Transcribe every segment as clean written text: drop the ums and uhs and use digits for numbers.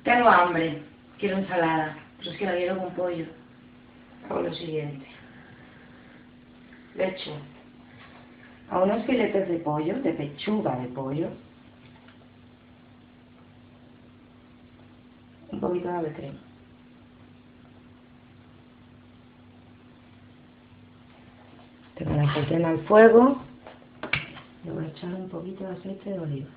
Tengo hambre, quiero ensalada, pero es que la quiero con pollo. Hago lo siguiente. Le echo a unos filetes de pollo, de pechuga de pollo, un poquito de avecrem. Tengo la sartén al fuego, le voy a echar un poquito de aceite de oliva.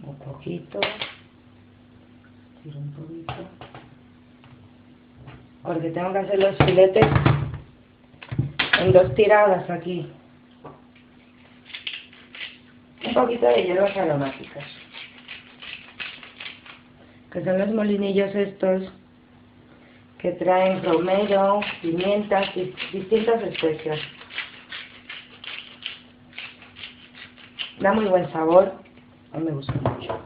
Un poquito, tiro un poquito, porque tengo que hacer los filetes en 2 tiradas aquí. Un poquito de hierbas aromáticas, que son los molinillos estos que traen romero, pimientas y distintas especias. Da muy buen sabor, a mí me gusta mucho.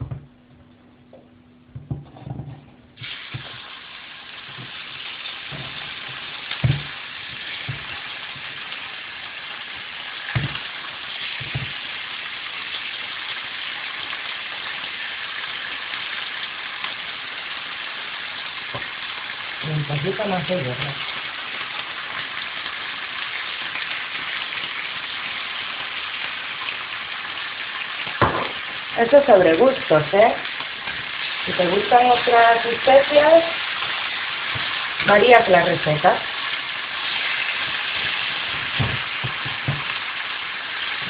Y un poquito más de hierro. Eso es sobre gustos, ¿eh? Si te gustan otras especias, varías la receta.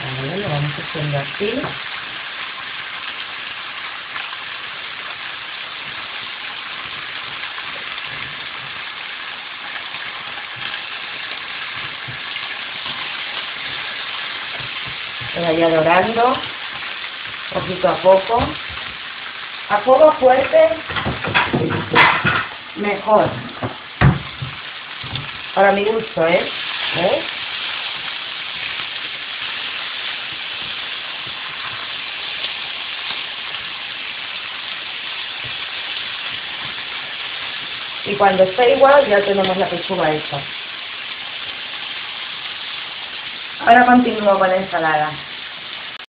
Vale, lo vamos haciendo así. Se vaya dorando poquito a poco. A fuego fuerte mejor, para mi gusto, ¿eh? ¿Ves? Y cuando esté igual ya tenemos la pechuga hecha. Ahora continúo con la ensalada.